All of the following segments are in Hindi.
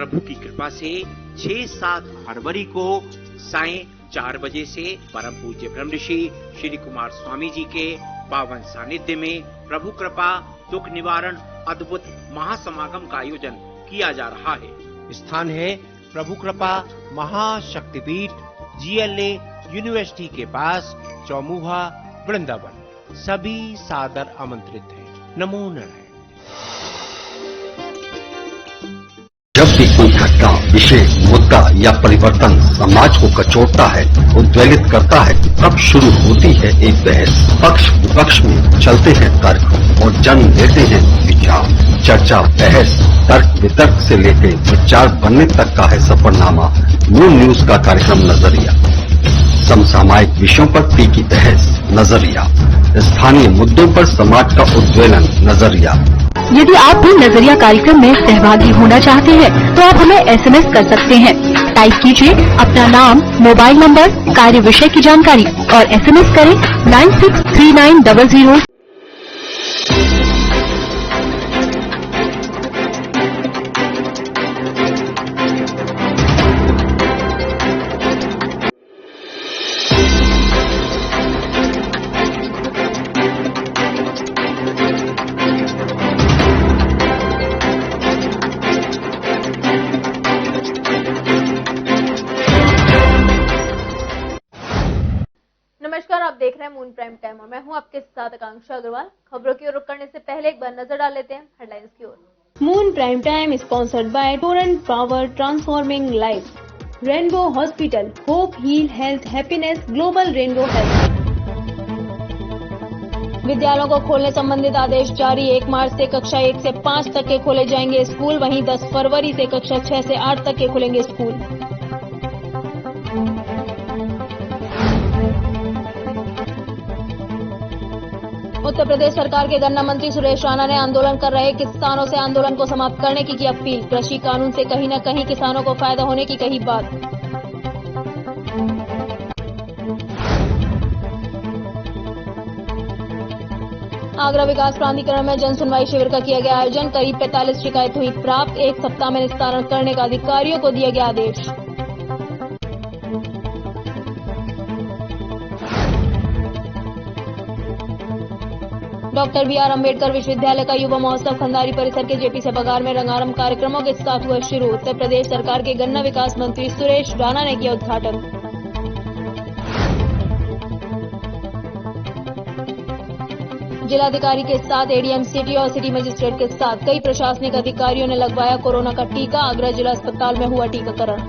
प्रभु की कृपा से 6-7 फरवरी को सायं 4 बजे से परम पूज्य ब्रह्म ऋषि श्री कुमार स्वामी जी के पावन सानिध्य में प्रभु कृपा दुख निवारण अद्भुत महासमागम का आयोजन किया जा रहा है। स्थान है प्रभु कृपा महाशक्तिपीठ GLA यूनिवर्सिटी के पास चौमुहा वृंदावन। सभी सादर आमंत्रित हैं। नमो नारायण। जब भी कोई घटना, विषय, मुद्दा या परिवर्तन समाज को कचोटता है, उद्वेलित करता है, तब शुरू होती है एक बहस। पक्ष विपक्ष में चलते हैं तर्क और जन्म लेते हैं विचार। चर्चा, बहस, तर्क वितर्क से लेकर विचार बनने तक का है सफरनामा नून न्यूज का कार्यक्रम नजरिया। समसामयिक विषयों पर तीखी बहस नजरिया, स्थानीय मुद्दों पर समाज का उद्वेलन नजरिया। यदि आप भी नजरिया कार्यक्रम में सहभागी होना चाहते हैं तो आप हमें SMS कर सकते हैं। टाइप कीजिए अपना नाम, मोबाइल नंबर, कार्य विषय की जानकारी और SMS करें 963900। नमस्कार, आप देख रहे हैं मून प्राइम टाइम और मैं हूं आपके साथ आकांक्षा अग्रवाल। खबरों की ओर रुख करने से पहले एक बार नजर डाल लेते हैं हेडलाइंस की ओर। Moon prime time sponsored by Torrent Power transforming life, rainbow hospital, hope heal health happiness, global rainbow health. विद्यालयों को खोलने संबंधित आदेश जारी। 1 मार्च से कक्षा 1 से 5 तक के खोले जाएंगे स्कूल, वहीं 10 फरवरी से कक्षा 6 से 8 तक के खुलेंगे स्कूल। उत्तर प्रदेश सरकार के गन्ना मंत्री सुरेश राणा ने आंदोलन कर रहे किसानों से आंदोलन को समाप्त करने की अपील। कृषि कानून से कहीं न कहीं किसानों को फायदा होने की कही बात। आगरा विकास प्राधिकरण में जन सुनवाई शिविर का किया गया आयोजन। करीब 45 शिकायत हुई प्राप्त। 1 सप्ताह में निस्तारण करने का अधिकारियों को दिया गया आदेश। डॉक्टर BR अम्बेडकर विश्वविद्यालय का युवा महोत्सव खंडारी परिसर के JP सभागार में रंगारंग कार्यक्रमों के साथ हुआ शुरू। उत्तर प्रदेश सरकार के गन्ना विकास मंत्री सुरेश राणा ने किया उद्घाटन। जिलाधिकारी के साथ ADM सिटी और सिटी मजिस्ट्रेट के साथ कई प्रशासनिक अधिकारियों ने लगवाया कोरोना का टीका। आगरा जिला अस्पताल में हुआ टीकाकरण।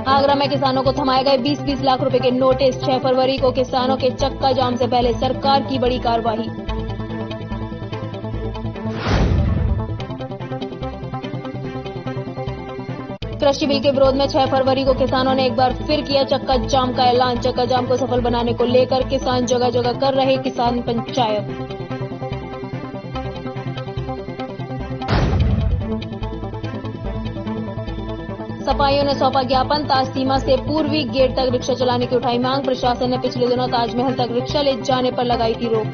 आगरा में किसानों को थमाए गए 20-20 लाख रुपए के नोटिस। 6 फरवरी को किसानों के चक्का जाम से पहले सरकार की बड़ी कार्रवाई। कृषि बिल के विरोध में 6 फरवरी को किसानों ने एक बार फिर किया चक्का जाम का ऐलान। चक्का जाम को सफल बनाने को लेकर किसान जगह जगह कर रहे किसान पंचायत। सफाइयों ने सौंपा ज्ञापन। ताज सीमा से पूर्वी गेट तक रिक्शा चलाने की उठाई मांग। प्रशासन ने पिछले दिनों ताजमहल तक रिक्शा ले जाने पर लगाई थी रोक।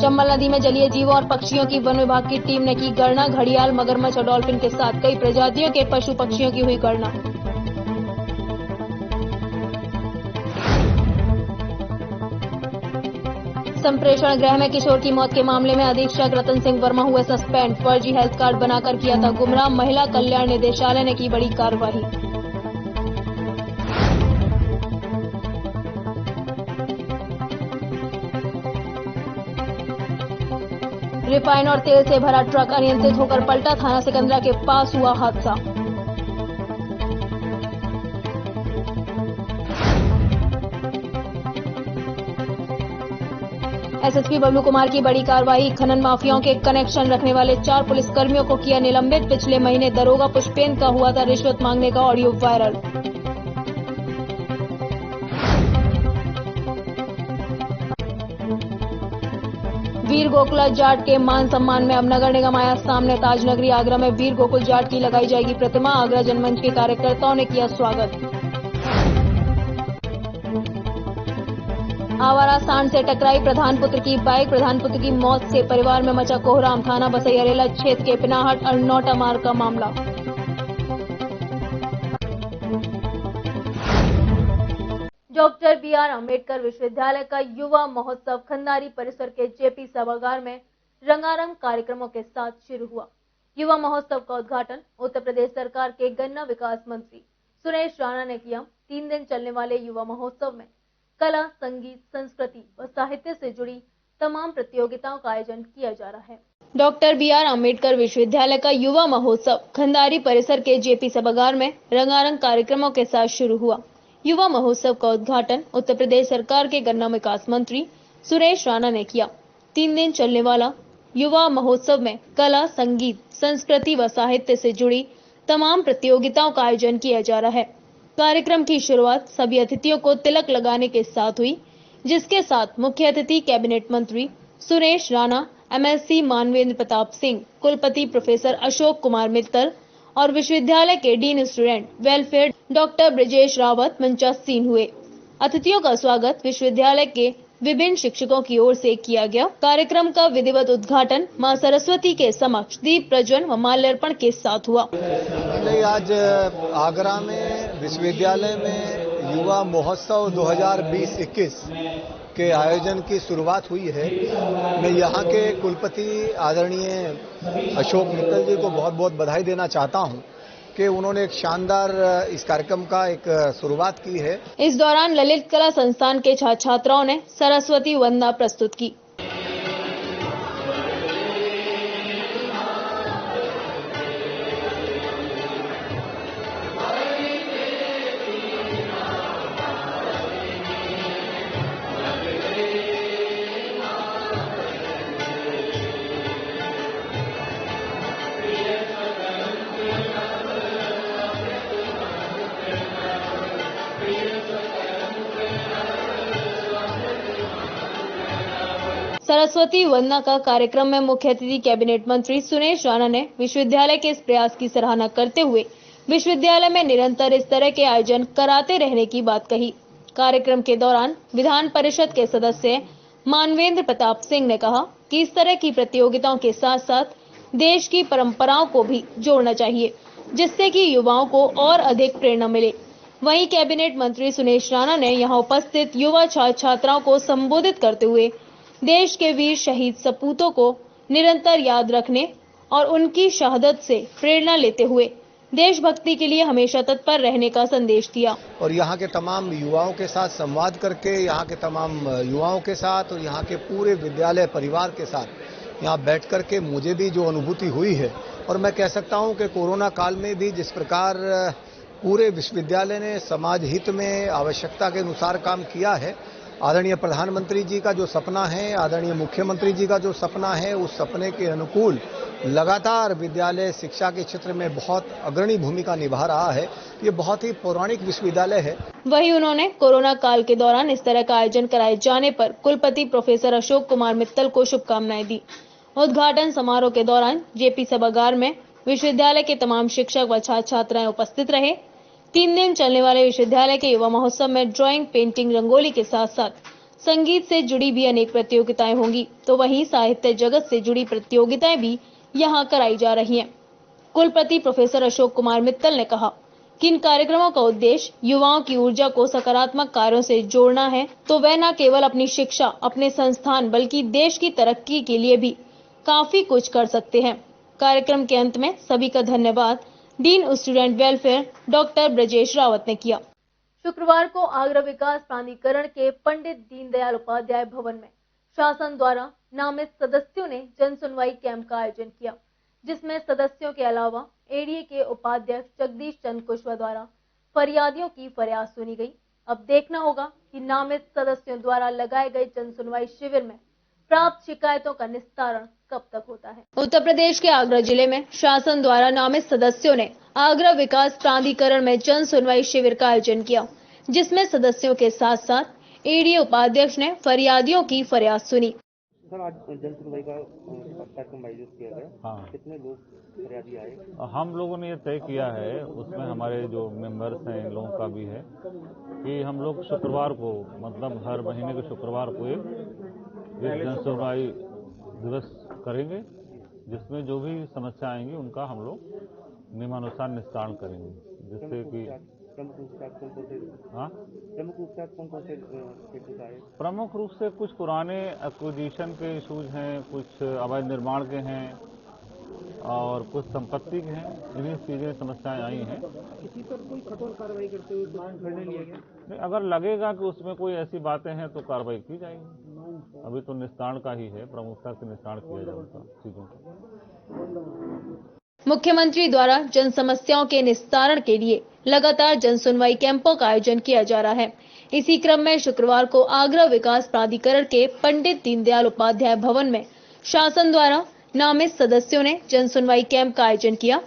चंबल नदी में जलीय जीवों और पक्षियों की वन विभाग की टीम ने की गणना। घड़ियाल, मगरमच्छ और डॉल्फिन के साथ कई प्रजातियों के पशु पक्षियों की हुई गणना। संप्रेषण गृह में किशोर की मौत के मामले में अधीक्षक रतन सिंह वर्मा हुए सस्पेंड। फर्जी हेल्थ कार्ड बनाकर किया था गुमराह। महिला कल्याण निदेशालय ने की बड़ी कार्रवाई। रिफाइन और तेल से भरा ट्रक अनियंत्रित होकर पलटा। थाना सिकंदरा के पास हुआ हादसा। SSP बबलू कुमार की बड़ी कार्रवाई। खनन माफियाओं के कनेक्शन रखने वाले 4 पुलिसकर्मियों को किया निलंबित। पिछले महीने दरोगा पुष्पेंद्र का हुआ था रिश्वत मांगने का ऑडियो वायरल। वीर गोकुल जाट के मान सम्मान में अब नगर निगम आया सामने। ताजनगरी आगरा में वीर गोकुल जाट की लगाई जाएगी प्रतिमा। आगरा जनमंच के कार्यकर्ताओं ने किया स्वागत। आवारा सांड से टकराई प्रधान पुत्र की बाइक। प्रधान पुत्र की मौत से परिवार में मचा कोहराम। थाना बसैया क्षेत्र के पिनाहट और नौटा मार्ग का मामला। Doctor B R. अम्बेडकर विश्वविद्यालय का युवा महोत्सव खंडारी परिसर के जेपी सभागार में रंगारंग कार्यक्रमों के साथ शुरू हुआ। युवा महोत्सव का उद्घाटन उत्तर प्रदेश सरकार के गन्ना विकास मंत्री सुरेश राणा ने किया। 3 दिन चलने वाले युवा महोत्सव में कला, संगीत, संस्कृति व साहित्य से जुड़ी तमाम प्रतियोगिताओं का आयोजन किया जा रहा है। Doctor B R. अम्बेडकर विश्वविद्यालय का युवा महोत्सव खंडारी परिसर के जेपी सभागार में रंगारंग कार्यक्रमों के साथ शुरू हुआ। युवा महोत्सव का उद्घाटन उत्तर प्रदेश सरकार के गन्ना विकास मंत्री सुरेश राणा ने किया। 3 दिन चलने वाला युवा महोत्सव में कला, संगीत, संस्कृति व साहित्य से जुड़ी तमाम प्रतियोगिताओं का आयोजन किया जा रहा है। कार्यक्रम की शुरुआत सभी अतिथियों को तिलक लगाने के साथ हुई, जिसके साथ मुख्य अतिथि कैबिनेट मंत्री सुरेश राणा, एमएलसी मानवेंद्र प्रताप सिंह, कुलपति प्रोफेसर अशोक कुमार मित्तल और विश्वविद्यालय के dean student welfare doctor Brajesh Rawat मंचासीन हुए। अतिथियों का स्वागत विश्वविद्यालय के विभिन्न शिक्षकों की ओर से किया गया। कार्यक्रम का विधिवत उद्घाटन मां सरस्वती के समक्ष दीप प्रज्वलन व माल्यार्पण के साथ हुआ। आज आगरा में विश्वविद्यालय में युवा महोत्सव 2020-21 के आयोजन की शुरुआत हुई है। मैं यहाँ के कुलपति आदरणीय अशोक मित्तल जी को बहुत बहुत बधाई देना चाहता हूँ कि उन्होंने एक शानदार इस कार्यक्रम का एक शुरुआत की है। इस दौरान ललित कला संस्थान के छात्र छात्राओं ने सरस्वती वंदना प्रस्तुत की। सरस्वती वंदना का कार्यक्रम में मुख्य अतिथि कैबिनेट मंत्री सुरेश राणा ने विश्वविद्यालय के इस प्रयास की सराहना करते हुए विश्वविद्यालय में निरंतर इस तरह के आयोजन कराते रहने की बात कही। कार्यक्रम के दौरान विधान परिषद के सदस्य मानवेंद्र प्रताप सिंह ने कहा कि इस तरह की प्रतियोगिताओं के साथ साथ देश की परंपराओं को भी जोड़ना चाहिए, जिससे कि युवाओं को और अधिक प्रेरणा मिले। वहीं कैबिनेट मंत्री सुरेश राणा ने यहाँ उपस्थित युवा छात्र छात्राओं को संबोधित करते हुए देश के वीर शहीद सपूतों को निरंतर याद रखने और उनकी शहादत से प्रेरणा लेते हुए देशभक्ति के लिए हमेशा तत्पर रहने का संदेश दिया। और यहाँ के तमाम युवाओं के साथ संवाद करके, यहाँ के तमाम युवाओं के साथ और यहाँ के पूरे विद्यालय परिवार के साथ यहाँ बैठ करके मुझे भी जो अनुभूति हुई है, और मैं कह सकता हूँ कि कोरोना काल में भी जिस प्रकार पूरे विश्वविद्यालय ने समाज हित में आवश्यकता के अनुसार काम किया है, आदरणीय प्रधानमंत्री जी का जो सपना है, आदरणीय मुख्यमंत्री जी का जो सपना है, उस सपने के अनुकूल लगातार विद्यालय शिक्षा के क्षेत्र में बहुत अग्रणी भूमिका निभा रहा है। ये बहुत ही पौराणिक विश्वविद्यालय है। वहीं उन्होंने कोरोना काल के दौरान इस तरह का आयोजन कराए जाने पर कुलपति प्रोफेसर अशोक कुमार मित्तल को शुभकामनाएं दी। उद्घाटन समारोह के दौरान जेपी सभागार में विश्वविद्यालय के तमाम शिक्षक व छात्र छात्राएं उपस्थित रहे। 3 दिन चलने वाले विश्वविद्यालय के युवा महोत्सव में ड्राइंग, पेंटिंग, रंगोली के साथ साथ संगीत से जुड़ी भी अनेक प्रतियोगिताएं होंगी, तो वहीं साहित्य जगत से जुड़ी प्रतियोगिताएं भी यहां कराई जा रही हैं। कुलपति प्रोफेसर अशोक कुमार मित्तल ने कहा कि इन कार्यक्रमों का उद्देश्य युवाओं की ऊर्जा को सकारात्मक कार्यों से जोड़ना है, तो वह न केवल अपनी शिक्षा, अपने संस्थान, बल्कि देश की तरक्की के लिए भी काफी कुछ कर सकते हैं। कार्यक्रम के अंत में सभी का धन्यवाद dean student welfare doctor Brajesh Rawat ने किया। शुक्रवार को आगरा विकास प्राधिकरण के पंडित दीनदयाल उपाध्याय भवन में शासन द्वारा नामित सदस्यों ने जन सुनवाई कैंप का आयोजन किया, जिसमें सदस्यों के अलावा एडीए के उपाध्यक्ष जगदीश चंद्र कुशवाहा द्वारा फरियादियों की फरियाद सुनी गई। अब देखना होगा कि नामित सदस्यों द्वारा लगाए गए जन सुनवाई शिविर में प्राप्त शिकायतों का निस्तारण कब तक होता है। उत्तर प्रदेश के आगरा जिले में शासन द्वारा नामित सदस्यों ने आगरा विकास प्राधिकरण में जन सुनवाई शिविर का आयोजन किया, जिसमें सदस्यों के साथ साथ एडीए उपाध्यक्ष ने फरियादियों की फरियाद सुनी। सर आज जन सुनवाई का कार्यक्रम आयोजित किया गया। हाँ, कितने लोग फरियादी आए? हम लोगों ने ये तय किया है, उसमें हमारे जो मेंबर्स हैं इन लोगों का भी है कि हम लोग शुक्रवार को, मतलब हर महीने के शुक्रवार को एक जन सुनवाई दिवस करेंगे, जिसमें जो भी समस्या आएंगी उनका हम लोग नियमानुसार निस्तारण करेंगे, जिससे कि प्रमुख रूप से प्रमुख रूप से कुछ पुराने एक्विजिशन के इशूज हैं, कुछ अवैध निर्माण के हैं और कुछ संपत्ति के हैं। इन्हीं चीजें समस्याएं आई हैं। किसी पर कोई कठोर कार्रवाई करते हुए निर्णय लिया गया? नहीं, अगर लगेगा कि उसमें कोई ऐसी बातें हैं तो कार्रवाई की जाएगी। अभी तो निस्तारण का ही है, प्रमुखता से निस्तारण किया जाएगा चीजों का। मुख्यमंत्री द्वारा जन समस्याओं के निस्तारण के लिए लगातार जन सुनवाई कैंपों का आयोजन किया जा रहा है। इसी क्रम में शुक्रवार को आगरा विकास प्राधिकरण के पंडित दीनदयाल उपाध्याय भवन में शासन द्वारा नामित सदस्यों ने जन सुनवाई कैंप का आयोजन किया,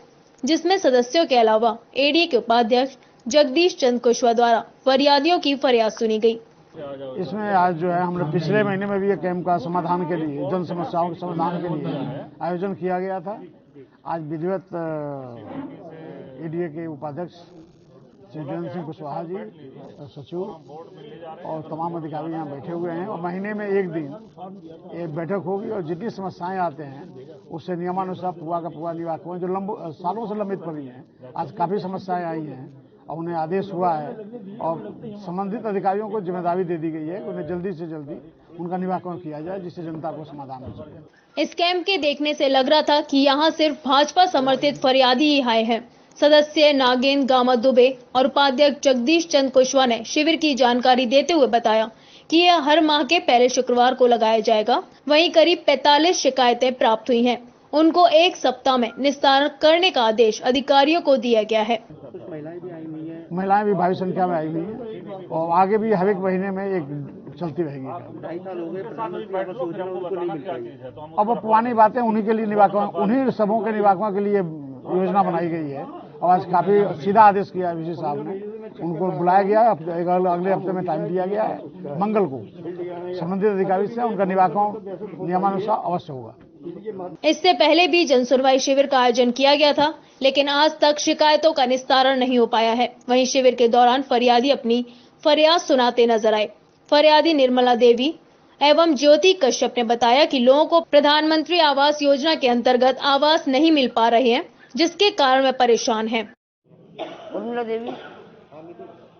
जिसमें सदस्यों के अलावा एडीए के उपाध्यक्ष जगदीश चंद्र कुशवाहा द्वारा फरियादियों की फरियाद सुनी गई। इसमें आज जो है हमने पिछले महीने में भी ये कैंप का समाधान के लिए, जन समस्याओं के समाधान के लिए आयोजन किया गया था। आज विधिवत एडीए के उपाध्यक्ष श्री जगदीश सिंह कुशवाहा जी, सचिव और तमाम अधिकारी यहाँ बैठे हुए हैं और महीने में एक दिन एक बैठक होगी और जितनी समस्याएं आते हैं उससे नियमानुसार पूरा का पूरा निराकरण जो सालों से लंबित पड़ी हैं, आज काफी समस्याएं आई हैं और उन्हें आदेश हुआ है और संबंधित अधिकारियों को जिम्मेदारी दे दी गई है कि उन्हें जल्दी से जल्दी उनका निराकरण किया जाए, जिससे जनता को समाधान हो सके। इस कैंप के देखने से लग रहा था कि यहाँ सिर्फ भाजपा समर्थित फरियादी ही आए हैं। सदस्य नागेंद्र गामा दुबे और उपाध्यक्ष जगदीश चंद्र कुशवाहा ने शिविर की जानकारी देते हुए बताया कि यह हर माह के पहले शुक्रवार को लगाया जाएगा। वहीं करीब 45 शिकायतें प्राप्त हुई हैं। उनको एक सप्ताह में निस्तारण करने का आदेश अधिकारियों को दिया गया है। कुछ महिलाएं भी आई हुई हैं। महिलाएं भी भारी संख्या में आई हुई हैं और आगे भी हर एक महीने में एक चलती रहेगी। 2.5 साल हो गए प्रधानमंत्री आवास योजना उनको नहीं मिल पाई। अब वो पुरानी बातें उन्हीं के लिए निराकरण, उन्हीं सबों के निराकरण के लिए योजना बनाई गई है और आज काफी सीधा आदेश किया है विजय साहब ने। उनको बुलाया गया है, अगले हफ्ते में टाइम दिया गया है, मंगल को संबंधित अधिकारी से उनका निराकरण नियमानुसार अवश्य होगा। इससे पहले भी जन सुनवाई शिविर का आयोजन किया गया था, लेकिन आज तक शिकायतों का निस्तारण नहीं हो पाया है। वहीं शिविर के दौरान फरियादी अपनी फरियाद सुनाते नजर आए। फरियादी निर्मला देवी एवं ज्योति कश्यप ने बताया कि लोगों को प्रधानमंत्री आवास योजना के अंतर्गत आवास नहीं मिल पा रहे हैं, जिसके कारण वे परेशान हैं। उर्मिला देवी,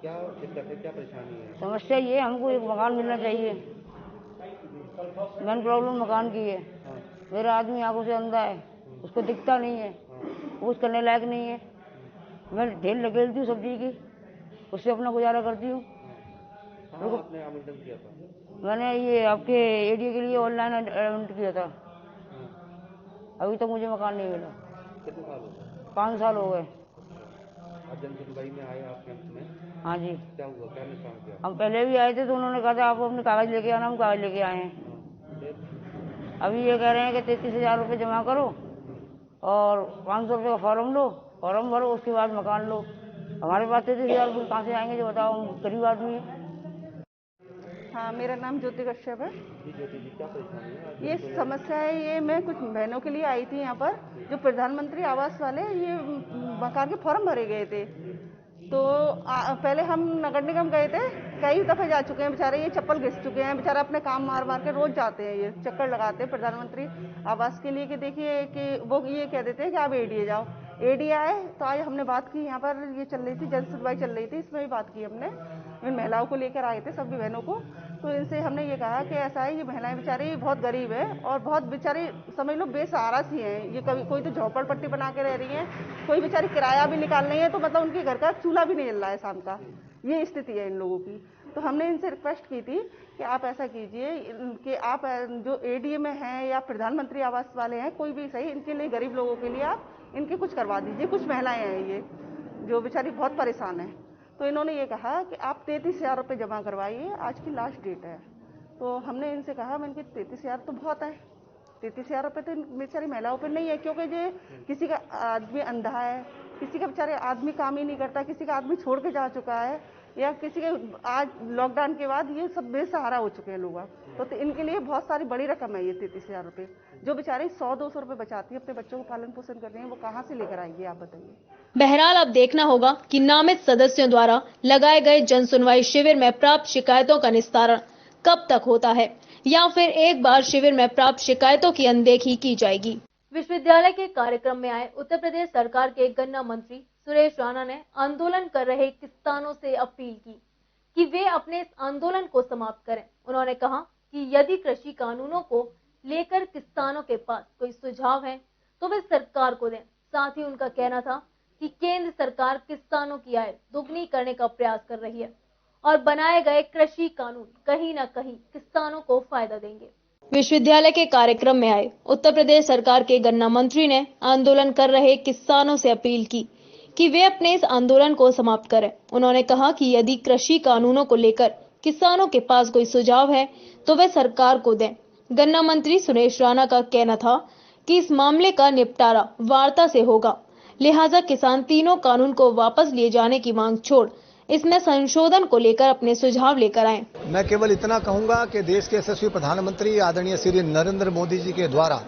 क्या दिक्कत है, क्या परेशानी है? समस्या ये, हमको एक मकान मिलना चाहिए। मेन प्रॉब्लम मकान की है। मेरा आदमी आंखों से अंधा है, उसको दिखता नहीं है, कुछ करने लायक नहीं है। मैं ढेर लगे हूँ सब्जी की, उससे अपना गुजारा करती हूँ। आपने आवेदन किया था? मैंने ये आपके एडीए के लिए ऑनलाइन आवेदन किया था। अभी तक मुझे मकान नहीं मिला। कितने साल हो गए? 5 साल हो गए। जन सुनवाई में आए आप कैंप में? हाँ जी। क्या हुआ, क्या निशान किया? हम पहले भी आए थे तो उन्होंने कहा था आप अपने कागज लेके आना, हम कागज लेके आए हैं। अभी ये कह रहे हैं कि 33,000 रुपये जमा करो और 500 रुपये का फॉर्म लो, फॉर्म भरो, उसके बाद मकान लो। हमारे पास 33,000 रुपये कहाँ से आएंगे जो बताओ, हम गरीब आदमी है। हाँ, मेरा नाम ज्योति कश्यप है। ज्योति जी, क्या परेशानी है? ये समस्या है, ये मैं कुछ बहनों के लिए आई थी यहाँ पर, जो प्रधानमंत्री आवास वाले ये मकान के फॉर्म भरे गए थे। तो पहले हम नगर निगम गए थे, कई दफे जा चुके हैं बेचारे, ये चप्पल घिस चुके हैं बेचारा, अपने काम मार मार के रोज जाते हैं, ये चक्कर लगाते हैं प्रधानमंत्री आवास के लिए कि देखिए कि वो ये कह देते हैं कि आप एडीए जाओ। एडीए आए तो आज हमने बात की, यहाँ पर ये चल रही थी जन सुनवाई चल रही थी, इसमें भी बात की हमने। इन महिलाओं को लेकर आए थे, सभी बहनों को, तो इनसे हमने ये कहा कि ऐसा है, ये महिलाएं बेचारी बहुत गरीब है और बहुत बेचारी समझ लो बेसहारा सी हैं। ये कभी कोई तो झोपड़पट्टी बना के रह रही है, कोई बेचारी किराया भी निकाल नहीं है, तो मतलब उनके घर का चूल्हा भी नहीं जल रहा है शाम का, ये स्थिति है इन लोगों की। तो हमने इनसे रिक्वेस्ट की थी कि आप ऐसा कीजिए कि आप जो एडीए में हैं या प्रधानमंत्री आवास वाले हैं, कोई भी सही, इनके लिए, गरीब लोगों के लिए आप इनके कुछ करवा दीजिए। कुछ महिलाएं हैं ये जो बेचारी बहुत परेशान है। तो इन्होंने ये कहा कि आप 33,000 रुपये जमा करवाइए, आज की लास्ट डेट है। तो हमने इनसे कहा, मैंने 33,000 तो बहुत है, 33,000 रुपये तो बेचारी महिलाओं पर नहीं है, क्योंकि ये किसी का आदमी अंधा है, किसी का बेचारे आदमी काम ही नहीं करता, किसी का आदमी छोड़ के जा चुका है, या किसी के आज लॉकडाउन के बाद ये सब बेसहारा हो चुके हैं लोग। तो इनके लिए बहुत सारी बड़ी रकम है ये 33,000 रुपये। जो बेचारे 100-200 रुपये बचाती है अपने बच्चों को पालन पोषण करते हैं, वो कहाँ से लेकर आएंगे आप बताइए। बहरहाल अब देखना होगा कि नामित सदस्यों द्वारा लगाए गए जन सुनवाई शिविर में प्राप्त शिकायतों का निस्तारण कब तक होता है, या फिर एक बार शिविर में प्राप्त शिकायतों की अनदेखी की जाएगी। विश्वविद्यालय के कार्यक्रम में आए उत्तर प्रदेश सरकार के गन्ना मंत्री सुरेश राणा ने आंदोलन कर रहे किसानों से अपील की कि वे अपने इस आंदोलन को समाप्त करें। उन्होंने कहा कि यदि कृषि कानूनों को लेकर किसानों के पास कोई सुझाव है तो वे सरकार को दें। साथ ही उनका कहना था कि केंद्र सरकार किसानों की आय दोगुनी करने का प्रयास कर रही है और बनाए गए कृषि कानून कहीं न कहीं किसानों को फायदा देंगे। विश्वविद्यालय के कार्यक्रम में आए उत्तर प्रदेश सरकार के गन्ना मंत्री ने आंदोलन कर रहे किसानों से अपील की कि वे अपने इस आंदोलन को समाप्त करें। उन्होंने कहा कि यदि कृषि कानूनों को लेकर किसानों के पास कोई सुझाव है तो वे सरकार को दें। गन्ना मंत्री सुरेश राणा का कहना था कि इस मामले का निपटारा वार्ता से होगा, लिहाजा किसान तीनों कानून को वापस लिए जाने की मांग छोड़ इसमें संशोधन को लेकर अपने सुझाव लेकर आए। मैं केवल इतना कहूंगा कि देश के यशस्वी प्रधानमंत्री आदरणीय श्री नरेंद्र मोदी जी के द्वारा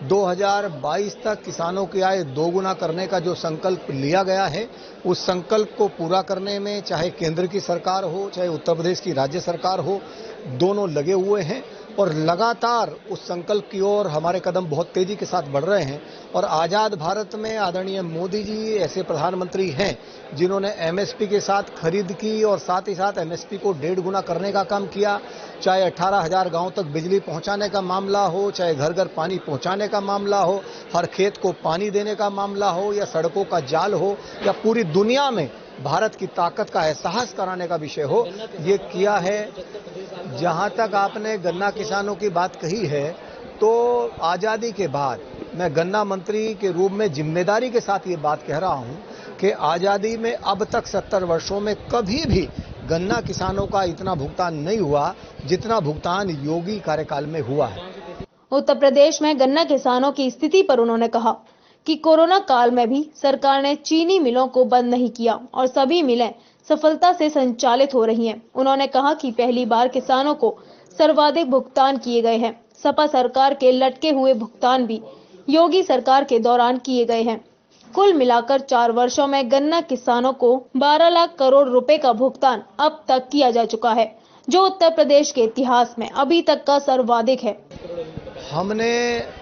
2022 तक किसानों की आय दोगुना करने का जो संकल्प लिया गया है, उस संकल्प को पूरा करने में चाहे केंद्र की सरकार हो चाहे उत्तर प्रदेश की राज्य सरकार हो, दोनों लगे हुए हैं और लगातार उस संकल्प की ओर हमारे कदम बहुत तेजी के साथ बढ़ रहे हैं। और आजाद भारत में आदरणीय मोदी जी ऐसे प्रधानमंत्री हैं जिन्होंने एमएसपी के साथ खरीद की और साथ ही साथ एमएसपी को 1.5 गुना करने का काम किया। चाहे 18,000 गांव तक बिजली पहुंचाने का मामला हो, चाहे घर घर पानी पहुंचाने का मामला हो, हर खेत को पानी देने का मामला हो, या सड़कों का जाल हो, या पूरी दुनिया में भारत की ताकत का एहसास कराने का विषय हो, ये किया है। जहां तक आपने गन्ना किसानों की बात कही है, तो आजादी के बाद मैं गन्ना मंत्री के रूप में जिम्मेदारी के साथ ये बात कह रहा हूं कि आजादी में अब तक 70 वर्षों में कभी भी गन्ना किसानों का इतना भुगतान नहीं हुआ जितना भुगतान योगी कार्यकाल में हुआ है। उत्तर प्रदेश में गन्ना किसानों की स्थिति पर उन्होंने कहा कि कोरोना काल में भी सरकार ने चीनी मिलों को बंद नहीं किया और सभी मिलें सफलता से संचालित हो रही हैं। उन्होंने कहा कि पहली बार किसानों को सर्वाधिक भुगतान किए गए हैं। सपा सरकार के लटके हुए भुगतान भी योगी सरकार के दौरान किए गए हैं। कुल मिलाकर 4 वर्षों में गन्ना किसानों को 12 लाख करोड़ रुपए का भुगतान अब तक किया जा चुका है, जो उत्तर प्रदेश के इतिहास में अभी तक का सर्वाधिक है।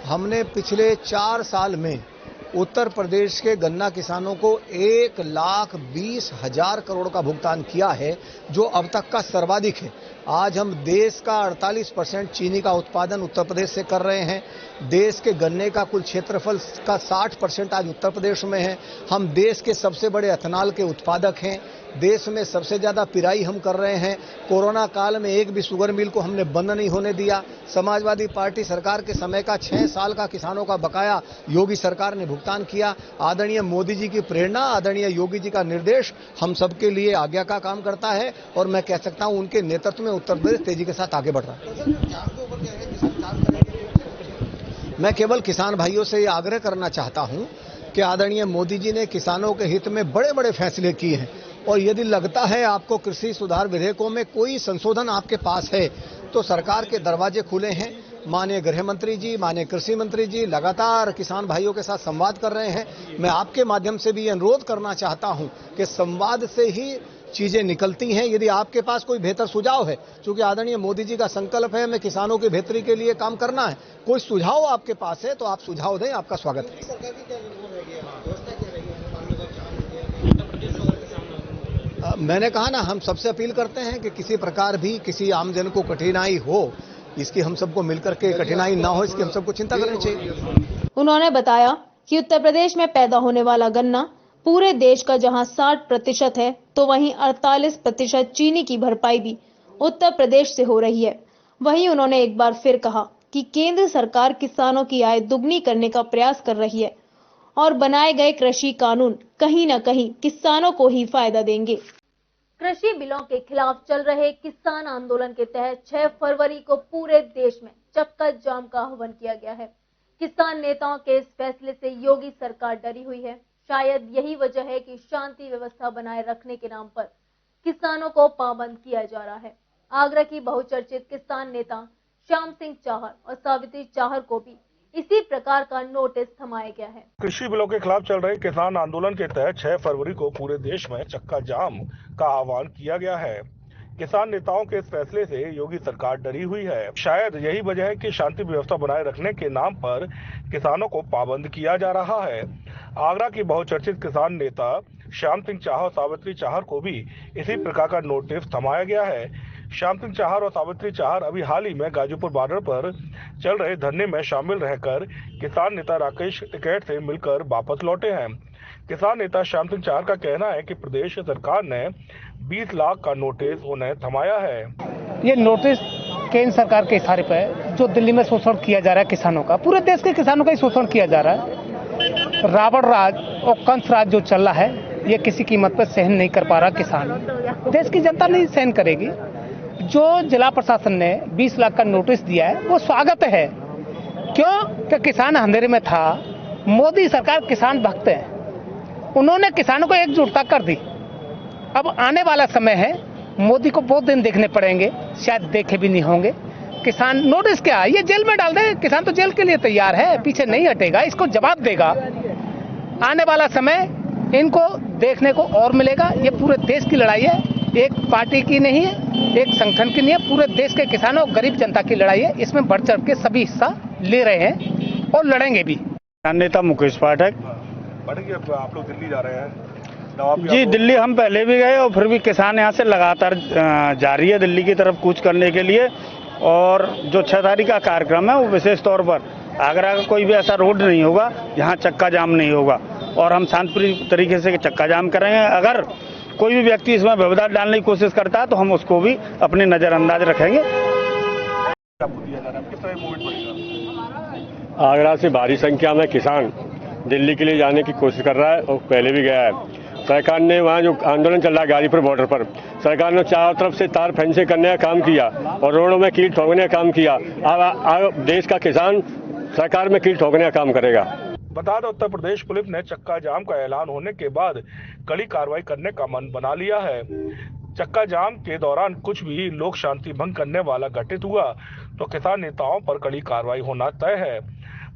हमने पिछले 4 साल में उत्तर प्रदेश के गन्ना किसानों को 1,20,000 करोड़ का भुगतान किया है, जो अब तक का सर्वाधिक है। आज हम देश का 48% चीनी का उत्पादन उत्तर प्रदेश से कर रहे हैं। देश के गन्ने का कुल क्षेत्रफल का 60% आज उत्तर प्रदेश में है। हम देश के सबसे बड़े एथेनॉल के उत्पादक हैं। देश में सबसे ज्यादा पिराई हम कर रहे हैं। कोरोना काल में एक भी शुगर मिल को हमने बंद नहीं होने दिया। समाजवादी पार्टी सरकार के समय का 6 साल का किसानों का बकाया योगी सरकार ने भुगतान किया। आदरणीय मोदी जी की प्रेरणा, आदरणीय योगी जी का निर्देश हम सबके लिए आज्ञा का काम करता है और मैं कह सकता हूं उनके नेतृत्व में उत्तर प्रदेश तेजी के साथ आगे बढ़ रहा है। मैं केवल किसान भाइयों से आग्रह करना चाहता हूं कि आदरणीय मोदी जी ने किसानों के हित में बड़े बड़े फैसले किए हैं और यदि लगता है आपको कृषि सुधार विधेयकों में कोई संशोधन आपके पास है तो सरकार के दरवाजे खुले हैं। माननीय गृह मंत्री जी, माननीय कृषि मंत्री जी लगातार किसान भाइयों के साथ संवाद कर रहे हैं। मैं आपके माध्यम से भी अनुरोध करना चाहता हूं कि संवाद से ही चीजें निकलती हैं। यदि आपके पास कोई बेहतर सुझाव है, क्योंकि आदरणीय मोदी जी का संकल्प है हमें किसानों की बेहतरी के लिए काम करना है, कोई सुझाव आपके पास है तो आप सुझाव दें, आपका स्वागत है। मैंने कहा ना, हम सबसे अपील करते हैं कि किसी प्रकार भी किसी आमजन को कठिनाई हो, इसकी हम सबको मिलकर के कठिनाई ना हो, इसकी हम सबको चिंता करनी चाहिए। उन्होंने बताया कि उत्तर प्रदेश में पैदा होने वाला गन्ना पूरे देश का जहां 60% है, तो वहीं 48% चीनी की भरपाई भी उत्तर प्रदेश से हो रही है। वहीं उन्होंने एक बार फिर कहा कि केंद्र सरकार किसानों की आय दुगनी करने का प्रयास कर रही है और बनाए गए कृषि कानून कहीं न कहीं किसानों को ही फायदा देंगे। कृषि बिलों के खिलाफ चल रहे किसान आंदोलन के तहत 6 फरवरी को पूरे देश में चक्का जाम का आह्वान किया गया है। किसान नेताओं के इस फैसले से योगी सरकार डरी हुई है। शायद यही वजह है कि शांति व्यवस्था बनाए रखने के नाम पर किसानों को पाबंद किया जा रहा है। आगरा की बहुचर्चित किसान नेता श्याम सिंह चाहर और सावित्री चाहर को भी इसी प्रकार का नोटिस थमाया गया है। कृषि बिलों के खिलाफ चल रहे किसान आंदोलन के तहत 6 फरवरी को पूरे देश में चक्का जाम का आह्वान किया गया है। किसान नेताओं के इस फैसले से योगी सरकार डरी हुई है। शायद यही वजह है कि शांति व्यवस्था बनाए रखने के नाम पर किसानों को पाबंद किया जा रहा है। आगरा की बहुचर्चित किसान नेता श्याम सिंह चाहर और सावित्री चाहर को भी इसी प्रकार का नोटिस थमाया गया है। श्याम सिंह चाहर और सावित्री चाहर अभी हाल ही में गाजीपुर बॉर्डर पर चल रहे धरने में शामिल रहकर किसान नेता राकेश टिकैत से मिलकर वापस लौटे हैं। किसान नेता श्याम सिंह चाहर का कहना है कि प्रदेश सरकार ने 20 लाख का नोटिस उन्हें थमाया है। ये नोटिस केंद्र सरकार के इशारे पर जो दिल्ली में शोषण किया जा रहा है किसानों का, पूरे देश के किसानों का ही शोषण किया जा रहा है। रावण राज और कंस राज जो चल रहा है, ये किसी कीमत पर सहन नहीं कर पा रहा किसान। देश की जनता नहीं सहन करेगी। जो जिला प्रशासन ने 20 लाख का नोटिस दिया है वो स्वागत है। क्यों कि किसान अंधेरे में था। मोदी सरकार किसान भक्त है, उन्होंने किसानों को एकजुटता कर दी। अब आने वाला समय है, मोदी को बहुत दिन देखने पड़ेंगे, शायद देखे भी नहीं होंगे। किसान नोटिस क्या है, ये जेल में डाल दे। किसान तो जेल के लिए तैयार है, पीछे नहीं हटेगा, इसको जवाब देगा। आने वाला समय इनको देखने को और मिलेगा। ये पूरे देश की लड़ाई है, एक पार्टी की नहीं है, एक संगठन की नहीं है, पूरे देश के किसानों और गरीब जनता की लड़ाई है। इसमें बढ़ चढ़ के सभी हिस्सा ले रहे हैं और लड़ेंगे भी। नेता मुकेश पाठक। आप लोग दिल्ली जा रहे हैं? जी, दिल्ली हम पहले भी गए और फिर भी किसान यहाँ से लगातार जारी है दिल्ली की तरफ कूच करने के लिए। और जो 6 तारीख का कार्यक्रम है वो विशेष तौर पर आगरा का कोई भी ऐसा रोड नहीं होगा जहाँ चक्का जाम नहीं होगा, और हम शांतिपूर्ण तरीके से चक्का जाम करेंगे। अगर कोई भी व्यक्ति इसमें व्यवधान डालने की कोशिश करता है तो हम उसको भी अपने नजरअंदाज रखेंगे। आगरा से भारी संख्या में किसान दिल्ली के लिए जाने की कोशिश कर रहा है और पहले भी गया है। सरकार ने वहाँ जो आंदोलन चल रहा है गाजीपुर बॉर्डर पर, सरकार ने चारों तरफ से तार फेंसिंग करने का काम किया और रोडों में कील ठोकने का काम किया। अब देश का किसान सरकार में कील ठोकने का काम करेगा। बता दें, उत्तर प्रदेश पुलिस ने चक्का जाम का ऐलान होने के बाद कड़ी कार्रवाई करने का मन बना लिया है। चक्का जाम के दौरान कुछ भी लोक शांति भंग करने वाला घटित हुआ तो किसान नेताओं पर कड़ी कार्रवाई होना तय है।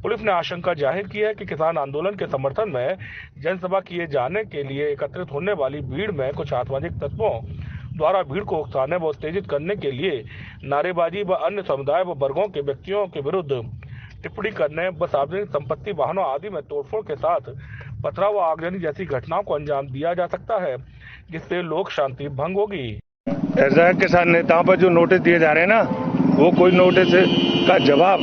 पुलिस ने आशंका जाहिर की है कि किसान आंदोलन के समर्थन में जनसभा किए जाने के लिए एकत्रित होने वाली भीड़ में कुछ आतंकवादी तत्वों द्वारा भीड़ को उकसाने व उत्तेजित करने के लिए नारेबाजी व अन्य समुदाय व वर्गों के व्यक्तियों के विरुद्ध टिप्पणी करने व सार्वजनिक संपत्ति, वाहनों आदि में तोड़फोड़ के साथ पथराव व आगजनी जैसी घटनाओं को अंजाम दिया जा सकता है, जिससे लोक शांति भंग होगी। ऐसा किसान नेताओं पर जो नोटिस दिए जा रहे हैं ना, वो कोई नोटिस का जवाब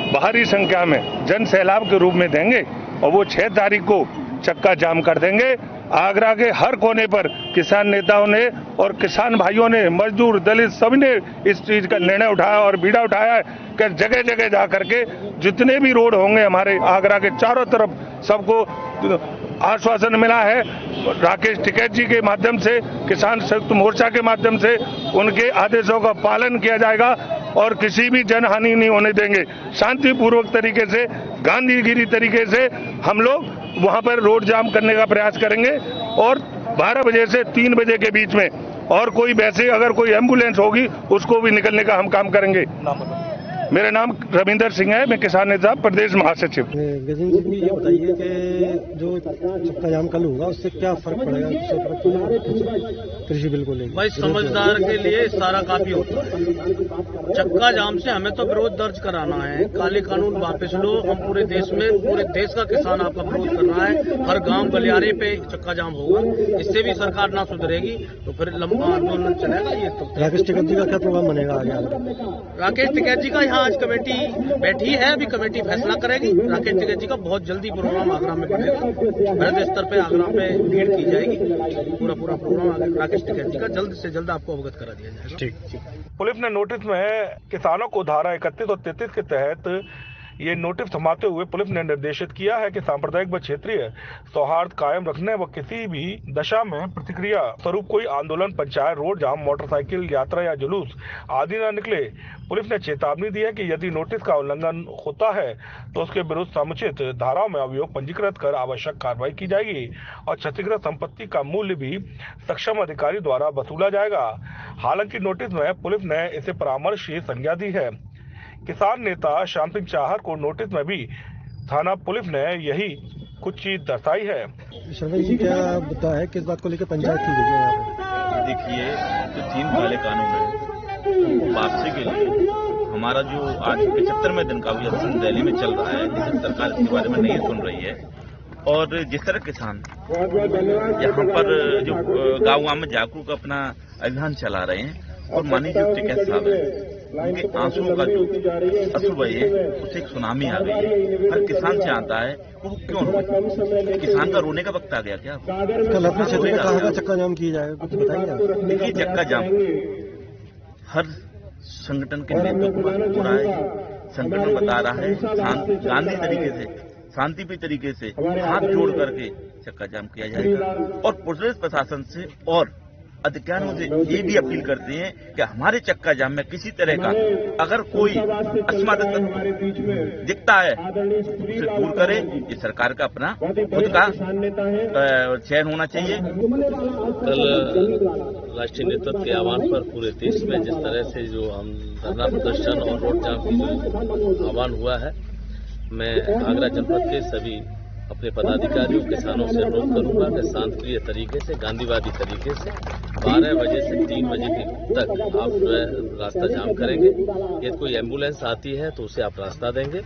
भारी संख्या में जन सैलाब के रूप में देंगे और वो 6 तारीख को चक्का जाम कर देंगे। आगरा के हर कोने पर किसान नेताओं ने और किसान भाइयों ने, मजदूर, दलित, सभी ने इस चीज का निर्णय उठाया और बीड़ा उठाया है कि जगह जगह जा करके जितने भी रोड होंगे हमारे आगरा के चारों तरफ, सबको आश्वासन मिला है राकेश टिकैत जी के माध्यम से, किसान संयुक्त मोर्चा के माध्यम से उनके आदेशों का पालन किया जाएगा और किसी भी जनहानि नहीं होने देंगे। शांतिपूर्वक तरीके से, गांधीगिरी तरीके से हम लोग वहां पर रोड जाम करने का प्रयास करेंगे और 12 बजे से 3 बजे के बीच में, और कोई वैसे अगर कोई एम्बुलेंस होगी उसको भी निकलने का हम काम करेंगे। मेरा नाम रविंदर सिंह है, मैं किसान नेता प्रदेश महासचिव। गजेंद्र जी, ये बताइए कि जो चक्का जाम कल होगा उससे क्या फर्क पड़ेगा कृषि बिल को लेकर? भाई, समझदार के लिए सारा काफी होता है। चक्का जाम से हमें तो विरोध दर्ज कराना है। काले कानून वापस लो। हम पूरे देश में, पूरे देश का किसान आपका विरोध कर रहा है। हर गांव गलियारे पे चक्का जाम होगा। इससे भी सरकार ना सुधरेगी तो फिर लंबा आंदोलन चलेगा। ये तो राकेश टिकैत जी का क्या प्रोग्राम बनेगा आगे? राकेश टिकैत जी का आज कमेटी बैठी है, अभी कमेटी फैसला करेगी। राकेश टिकैत जी का बहुत जल्दी प्रोग्राम आगरा में बनेगा। बड़े स्तर पे आगरा पे भीड़ की जाएगी। पूरा प्रोग्राम राकेश टिकैत जी का जल्द से जल्द आपको अवगत करा दिया जाएगा। ठीक। पुलिस ने नोटिस में किसानों को धारा 31 और 33 के तहत ये नोटिस थमाते हुए पुलिस ने निर्देशित किया है कि सांप्रदायिक व क्षेत्रीय सौहार्द कायम रखने व किसी भी दशा में प्रतिक्रिया स्वरूप कोई आंदोलन, पंचायत, रोड जाम, मोटरसाइकिल यात्रा या जुलूस आदि न निकले। पुलिस ने चेतावनी दी है कि यदि नोटिस का उल्लंघन होता है तो उसके विरुद्ध समुचित धाराओं में अभियोग पंजीकृत कर आवश्यक कार्रवाई की जाएगी और क्षतिग्रस्त संपत्ति का मूल्य भी सक्षम अधिकारी द्वारा वसूला जाएगा। हालांकि नोटिस में पुलिस ने इसे परामर्श की संज्ञा दी है। किसान नेता श्याम सिंह चाहर को नोटिस में भी थाना पुलिस ने यही कुछ चीज दर्शाई है। शर्मा जी क्या मुद्दा है, किस बात को लेकर पंचायत की गई है यहाँ पे? देखिए, जो 3 काले कानून है वापसी के लिए हमारा जो आज 75वें दिन का अभियान दिल्ली में चल रहा है, लेकिन सरकार इसके बारे में नहीं सुन रही है। और जिस तरह किसान यहाँ पर जो गाँव में जागरूक अपना अभियान चला रहे हैं और माननीय जो टिकैत साहब है, उनके आंसुओं का जो अश्रु बहे है उससे एक सुनामी आ गई है। हर किसान से आता है वो क्यों रोए? किसान का रोने का वक्त आ गया क्या? कल अपने क्षेत्र में कहाँ का चक्का जाम किया जाएगा, कुछ बताएंगे? देखिए, चक्का जाम हर संगठन के नेतृत्व में हो रहा है। संगठन बता रहा है गांधी तरीके से, शांतिप्रिय तरीके से हाथ जोड़ करके चक्का जाम किया जाएगा। और पुलिस प्रशासन से और अधिकारियों से ये भी अपील करते हैं कि हमारे चक्का जाम में किसी तरह का अगर कोई असमानता दिखता है उसे दूर करे। ये सरकार का अपना खुद का चयन होना चाहिए। कल राष्ट्रीय नेतृत्व के आह्वान पर पूरे देश में जिस तरह से जो हम धरना प्रदर्शन और रोड जाम की जो आह्वान हुआ है, मैं आगरा जनपद के सभी अपने पदाधिकारियों किसानों से अनुरोध करूंगा कि शांतिप्रिय तरीके से, गांधीवादी तरीके से 12 बजे से 3 बजे तक आप जो है रास्ता जाम करेंगे। यदि कोई एम्बुलेंस आती है तो उसे आप रास्ता देंगे।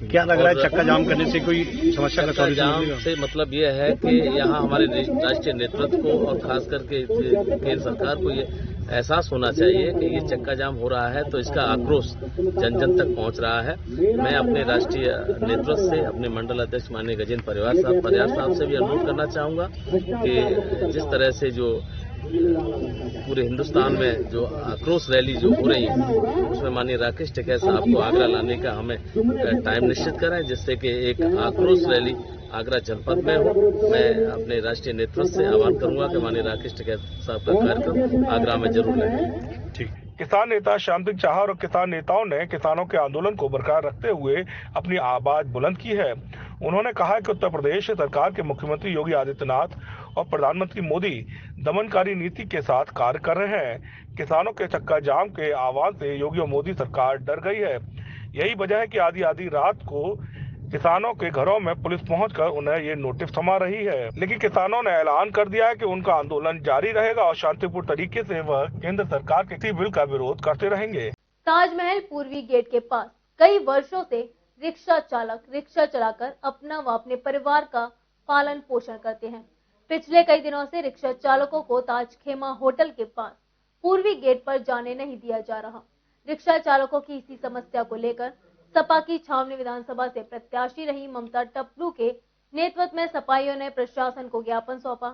क्या लग रहा है, चक्का जाम करने से कोई समस्या का चक्का जाम से मतलब ये है कि यहाँ हमारे राष्ट्रीय नेतृत्व को और खास करके केंद्र सरकार को ये एहसास होना चाहिए कि ये चक्का जाम हो रहा है तो इसका आक्रोश जन जन तक पहुंच रहा है। मैं अपने राष्ट्रीय नेतृत्व से, अपने मंडल अध्यक्ष माननीय गजेंद्र परिहार साहब से भी अनुरोध करना चाहूंगा कि जिस तरह से जो पूरे हिंदुस्तान में जो आक्रोश रैली जो हो रही है उसमें माननीय राकेश टिकैत साहब को आगरा लाने का हमें टाइम निश्चित करें, जिससे कि एक आक्रोश रैली आगरा जनपद में हो। मैं अपने राष्ट्रीय नेतृत्व से आह्वान करूंगा कि माननीय राकेश टिकैत साहब का कार्यक्रम आगरा में जरूर लें। ठीक। किसान नेता श्याम सिंह चाहर और किसान नेताओं ने किसानों के आंदोलन को बरकरार रखते हुए अपनी आवाज बुलंद की है। उन्होंने कहा कि उत्तर प्रदेश सरकार के मुख्यमंत्री योगी आदित्यनाथ और प्रधानमंत्री मोदी दमनकारी नीति के साथ कार्य कर रहे हैं। किसानों के चक्का जाम के आह्वान से योगी और मोदी सरकार डर गई है। यही वजह है कि आधी रात को किसानों के घरों में पुलिस पहुंचकर उन्हें ये नोटिस थमा रही है। लेकिन किसानों ने ऐलान कर दिया है कि उनका आंदोलन जारी रहेगा और शांतिपूर्ण तरीके से वह केंद्र सरकार के किसी बिल का विरोध करते रहेंगे। ताजमहल पूर्वी गेट के पास कई वर्षों से रिक्शा चालक रिक्शा चलाकर अपना व अपने परिवार का पालन पोषण करते हैं। पिछले कई दिनों से रिक्शा चालकों को ताज खेमा होटल के पास पूर्वी गेट पर जाने नहीं दिया जा रहा। रिक्शा चालकों की इसी समस्या को लेकर सपा की छावनी विधानसभा से प्रत्याशी रही ममता टप्लू के नेतृत्व में सपाइयों ने प्रशासन को ज्ञापन सौंपा।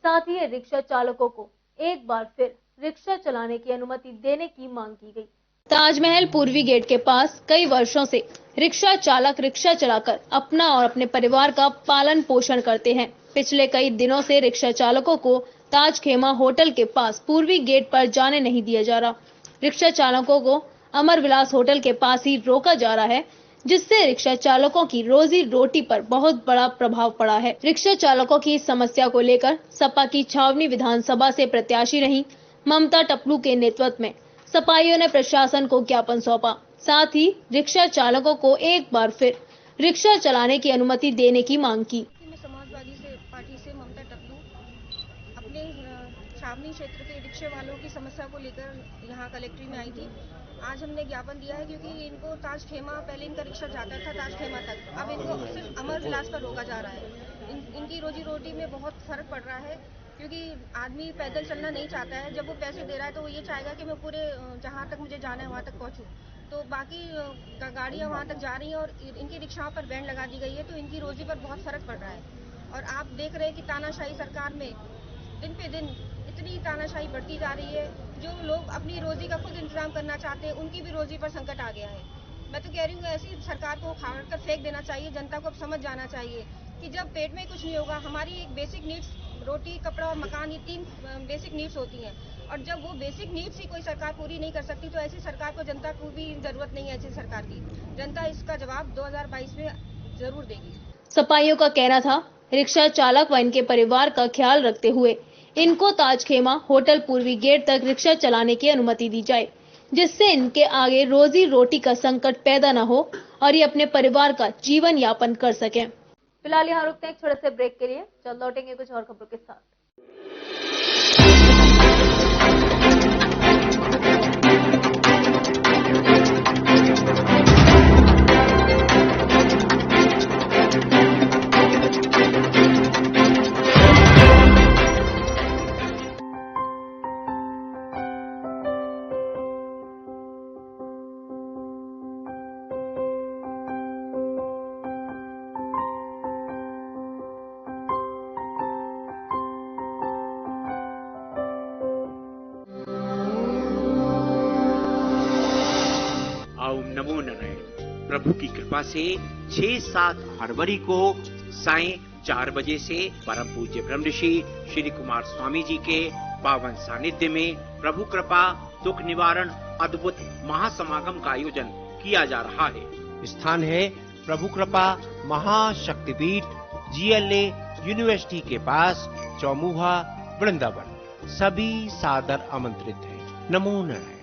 साथ ही रिक्शा चालकों को एक बार फिर रिक्शा चलाने की अनुमति देने की मांग की गई। ताजमहल पूर्वी गेट के पास कई वर्षों से रिक्शा चालक रिक्शा चलाकर अपना और अपने परिवार का पालन पोषण करते हैं। पिछले कई दिनों से रिक्शा चालकों को ताज खेमा होटल के पास पूर्वी गेट पर जाने नहीं दिया जा रहा। रिक्शा चालकों को अमर विलास होटल के पास ही रोका जा रहा है, जिससे रिक्शा चालकों की रोजी रोटी पर बहुत बड़ा प्रभाव पड़ा है। रिक्शा चालकों की इस समस्या को लेकर सपा की छावनी विधानसभा से प्रत्याशी रही ममता टप्लू के नेतृत्व में सपाइयों ने प्रशासन को ज्ञापन सौंपा। साथ ही रिक्शा चालकों को एक बार फिर रिक्शा चलाने की अनुमति देने की मांग की। समाजवादी पार्टी से ममता टप्लू अपने छावनी क्षेत्र के रिक्शे वालों की समस्या को लेकर यहाँ कलेक्ट्री में आई थी। आज हमने ज्ञापन दिया है क्योंकि इनको ताज खेमा, पहले इनका रिक्शा जाता था ताज खेमा तक, अब इनको सिर्फ अमर विलास पर रोका जा रहा है। इनकी रोजी रोटी में बहुत फर्क पड़ रहा है क्योंकि आदमी पैदल चलना नहीं चाहता है। जब वो पैसे दे रहा है तो वो ये चाहेगा कि मैं पूरे जहाँ तक मुझे जाना है वहाँ तक पहुँचूँ, तो बाकी गाड़ियाँ वहाँ तक जा रही हैं और इनकी रिक्शाओं पर बैंड लगा दी गई है, तो इनकी रोजी पर बहुत फर्क पड़ रहा है। और आप देख रहे हैं कि तानाशाही सरकार में दिन पे दिन इतनी तानाशाही बढ़ती जा रही है। जो लोग अपनी रोजी का खुद इंतजाम करना चाहते हैं उनकी भी रोजी पर संकट आ गया है। मैं तो कह रही हूँ ऐसी सरकार को उखाड़ कर फेंक देना चाहिए। जनता को अब समझ जाना चाहिए कि जब पेट में कुछ नहीं होगा, हमारी एक बेसिक नीड्स रोटी, कपड़ा और मकान, ये 3 बेसिक नीड्स होती हैं, और जब वो बेसिक नीड्स ही कोई सरकार पूरी नहीं कर सकती तो ऐसी सरकार को जनता को भी जरूरत नहीं है। ऐसी सरकार की जनता इसका जवाब 2022 में जरूर देगी। सपाइयों का कहना था रिक्शा चालक व इनके परिवार का ख्याल रखते हुए इनको ताजखेमा होटल पूर्वी गेट तक रिक्शा चलाने की अनुमति दी जाए, जिससे इनके आगे रोजी रोटी का संकट पैदा न हो और ये अपने परिवार का जीवन यापन कर सकें। फिलहाल यहाँ रुकते हैं एक छोटे से ब्रेक के लिए, जल्द लौटेंगे कुछ और खबरों के साथ। नमो नारायण। प्रभु की कृपा से 6-7 फरवरी को सायं 4 बजे से परम पूज्य ब्रह्म ऋषि श्री कुमार स्वामी जी के पावन सानिध्य में प्रभु कृपा दुख निवारण अद्भुत महासमागम का आयोजन किया जा रहा है। स्थान है प्रभु कृपा महाशक्तिपीठ GLA यूनिवर्सिटी के पास चौमुहा वृंदावन। सभी सादर आमंत्रित हैं। नमो नारायण।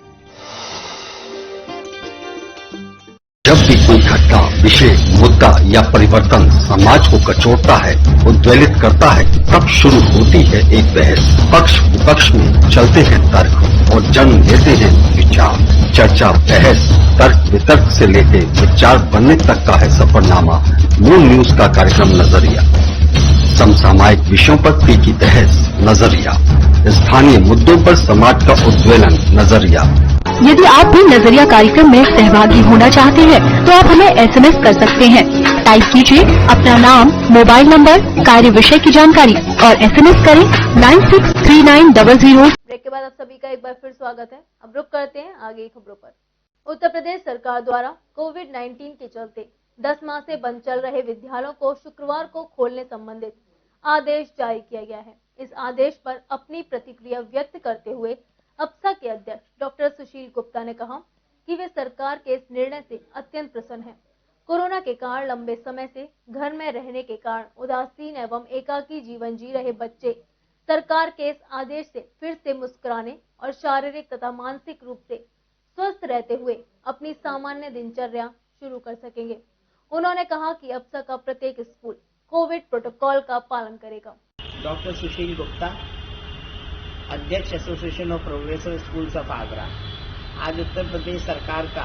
जब भी कोई घटना, विषय, मुद्दा या परिवर्तन समाज को कचोटता है, उद्वेलित करता है, तब शुरू होती है एक बहस। पक्ष विपक्ष में चलते हैं तर्क और जन्म लेते हैं विचार। चर्चा, बहस, तर्क वितर्क से लेकर विचार बनने तक का है सफरनामा मून न्यूज का कार्यक्रम नजरिया। समसामयिक विषयों पर तीखी बहस नजरिया, स्थानीय मुद्दों पर समाज का उद्वेलन नजरिया। यदि आप भी नजरिया कार्यक्रम में सहभागी होना चाहते हैं तो आप हमें SMS कर सकते हैं। टाइप कीजिए अपना नाम, मोबाइल नंबर, कार्य विषय की जानकारी और SMS करें 963900। ब्रेक के बाद आप सभी का एक बार फिर स्वागत है। अब रुक करते हैं आगे की खबरों पर। उत्तर प्रदेश सरकार द्वारा कोविड-19 के चलते 10 माह से बंद चल रहे विद्यालयों को शुक्रवार को खोलने संबंधित आदेश जारी किया गया है। इस आदेश पर अपनी प्रतिक्रिया व्यक्त करते हुए अप्सा के अध्यक्ष डॉक्टर सुशील गुप्ता ने कहा कि वे सरकार के इस निर्णय से अत्यंत प्रसन्न हैं। कोरोना के कारण लंबे समय से घर में रहने के कारण उदासीन एवं एकाकी जीवन जी रहे बच्चे सरकार के इस आदेश से फिर से मुस्कुराने और शारीरिक तथा मानसिक रूप से स्वस्थ रहते हुए अपनी सामान्य दिनचर्या शुरू कर सकेंगे। उन्होंने कहा कि अप्सा का प्रत्येक स्कूल कोविड प्रोटोकॉल का पालन करेगा। डॉक्टर सुशील गुप्ता, अध्यक्ष association of progressive schools of Agra. आज उत्तर प्रदेश सरकार का